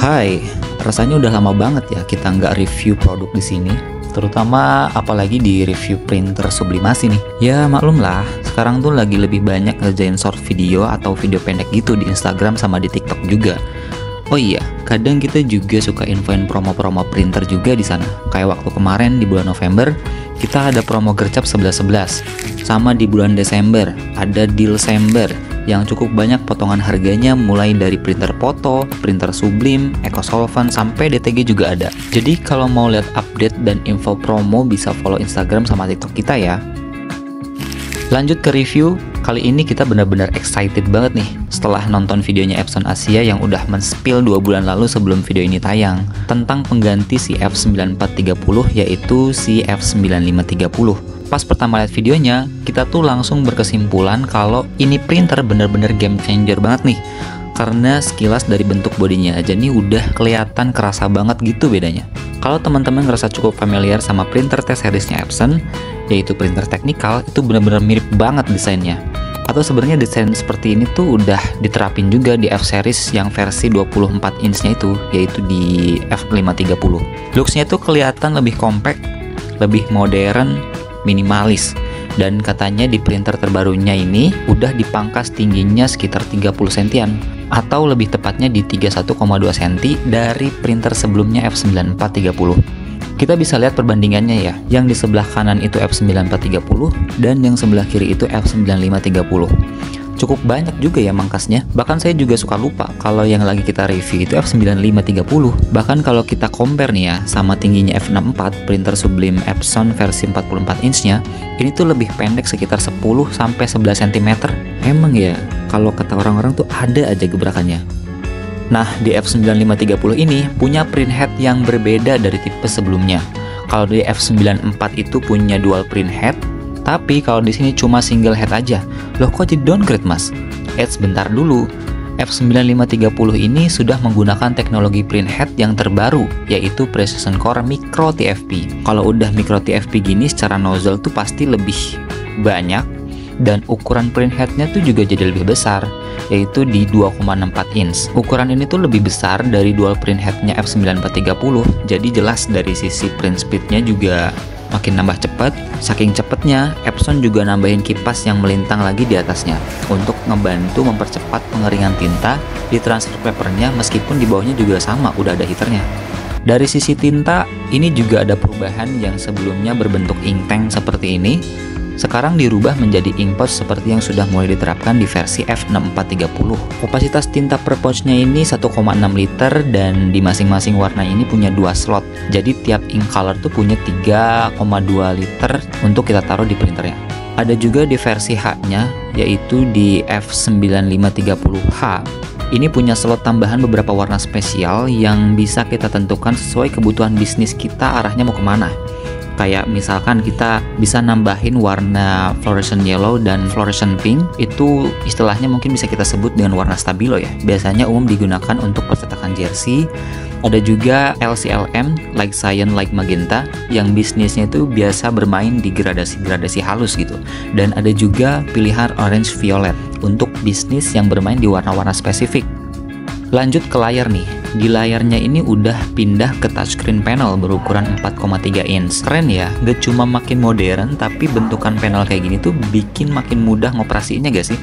Hai, rasanya udah lama banget ya kita nggak review produk di sini, terutama apalagi di review printer sublimasi nih. Ya maklum lah, sekarang tuh lagi lebih banyak ngerjain short video atau video pendek gitu di Instagram sama di TikTok juga. Oh iya, kadang kita juga suka infoin promo-promo printer juga di sana. Kayak waktu kemarin di bulan November, kita ada promo gercep 11.11. Sama di bulan Desember, ada deal Sember yang cukup banyak potongan harganya mulai dari printer foto, printer sublim, EcoSolvent, sampai DTG juga ada. Jadi kalau mau lihat update dan info promo bisa follow Instagram sama TikTok kita ya. Lanjut ke review, kali ini kita benar-benar excited banget nih setelah nonton videonya Epson Asia yang udah men-spill 2 bulan lalu sebelum video ini tayang tentang pengganti si F9430 yaitu si F9530. Pas pertama lihat videonya, kita tuh langsung berkesimpulan kalau ini printer bener-bener game changer banget nih. Karena sekilas dari bentuk bodinya aja nih udah kelihatan kerasa banget gitu bedanya. Kalau teman-teman ngerasa cukup familiar sama printer T seriesnya Epson, yaitu printer teknikal, itu bener-bener mirip banget desainnya. Atau sebenarnya desain seperti ini tuh udah diterapin juga di F series yang versi 24 inch-nya itu, yaitu di F530. Looks-nya tuh kelihatan lebih compact, lebih modern, minimalis, dan katanya di printer terbarunya ini udah dipangkas tingginya sekitar 30 sentian atau lebih tepatnya di 31,2 cm dari printer sebelumnya F9430. Kita bisa lihat perbandingannya ya, yang di sebelah kanan itu F9430 dan yang sebelah kiri itu F9530. Cukup banyak juga ya mangkasnya. Bahkan saya juga suka lupa kalau yang lagi kita review itu F9530. Bahkan kalau kita compare nih ya sama tingginya F64 printer sublim Epson versi 44 inch-nya, ini tuh lebih pendek sekitar 10-11 cm. Emang ya, kalau kata orang-orang tuh ada aja gebrakannya. Nah, di F9530 ini punya print head yang berbeda dari tipe sebelumnya. Kalau di F94 itu punya dual print head, tapi kalau di sini cuma single head aja. Loh kok jadi downgrade mas? Sebentar dulu. F9530 ini sudah menggunakan teknologi print head yang terbaru, yaitu Precision Core Micro TFP. Kalau udah Micro TFP gini secara nozzle tuh pasti lebih banyak, dan ukuran print headnya tuh juga jadi lebih besar, yaitu di 2,64 inch. Ukuran ini tuh lebih besar dari dual print headnya F9430, jadi jelas dari sisi print speednya juga makin nambah cepat. Saking cepetnya, Epson juga nambahin kipas yang melintang lagi di atasnya untuk ngebantu mempercepat pengeringan tinta di transfer papernya, meskipun di bawahnya juga sama udah ada heaternya. Dari sisi tinta, ini juga ada perubahan yang sebelumnya berbentuk ink tank seperti ini, sekarang dirubah menjadi ink pouch seperti yang sudah mulai diterapkan di versi F6430. Kapasitas tinta per pouchnya ini 1,6 liter dan di masing-masing warna ini punya 2 slot. Jadi tiap ink color tuh punya 3,2 liter untuk kita taruh di printernya. Ada juga di versi H-nya, yaitu di F9530H. Ini punya slot tambahan beberapa warna spesial yang bisa kita tentukan sesuai kebutuhan bisnis kita arahnya mau kemana. Kayak misalkan kita bisa nambahin warna fluorescent yellow dan fluorescent pink, itu istilahnya mungkin bisa kita sebut dengan warna stabilo ya. Biasanya umum digunakan untuk percetakan jersey. Ada juga LCLM, like cyan, like magenta, yang bisnisnya itu biasa bermain di gradasi-gradasi halus gitu. Dan ada juga pilihan orange violet untuk bisnis yang bermain di warna-warna spesifik. Lanjut ke layar nih. Di layarnya ini udah pindah ke touchscreen panel berukuran 4,3 inch. Keren ya, gak cuma makin modern, tapi bentukan panel kayak gini tuh bikin makin mudah ngoperasiinnya gak sih?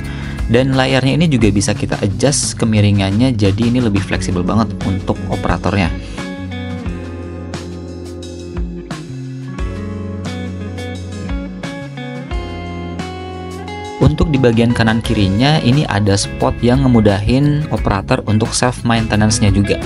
Dan layarnya ini juga bisa kita adjust kemiringannya, jadi ini lebih fleksibel banget untuk operatornya. Untuk di bagian kanan kirinya ini ada spot yang ngemudahin operator untuk self maintenance-nya juga.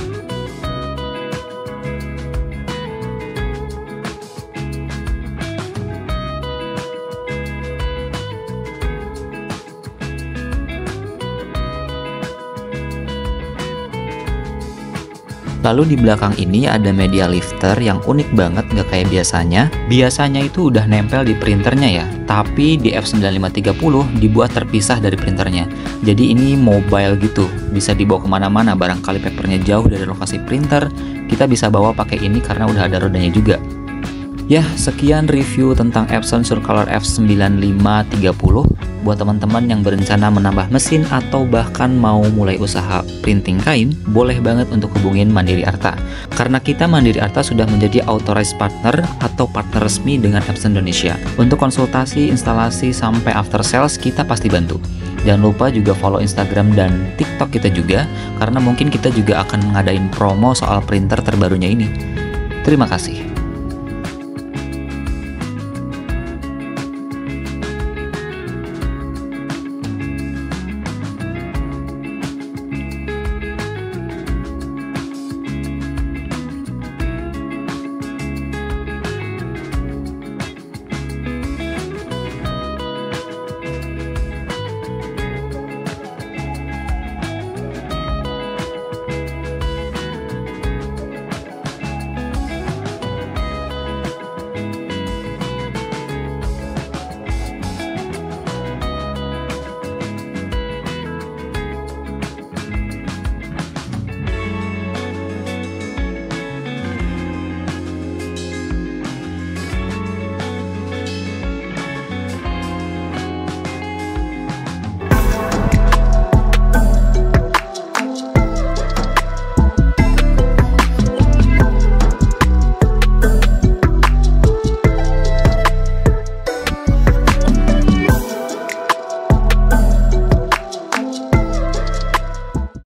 Lalu di belakang ini ada media lifter yang unik banget, nggak kayak biasanya. Biasanya itu udah nempel di printernya ya, tapi di F9530 dibuat terpisah dari printernya. Jadi ini mobile gitu, bisa dibawa kemana-mana. Barangkali papernya jauh dari lokasi printer, kita bisa bawa pakai ini karena udah ada rodanya juga. Ya, sekian review tentang Epson Surcolor F9530. Buat teman-teman yang berencana menambah mesin atau bahkan mau mulai usaha printing kain, boleh banget untuk hubungin Mandiri Arta. Karena kita Mandiri Arta sudah menjadi authorized partner atau partner resmi dengan Epson Indonesia. Untuk konsultasi, instalasi, sampai after sales kita pasti bantu. Jangan lupa juga follow Instagram dan TikTok kita juga, karena mungkin kita juga akan ngadain promo soal printer terbarunya ini. Terima kasih.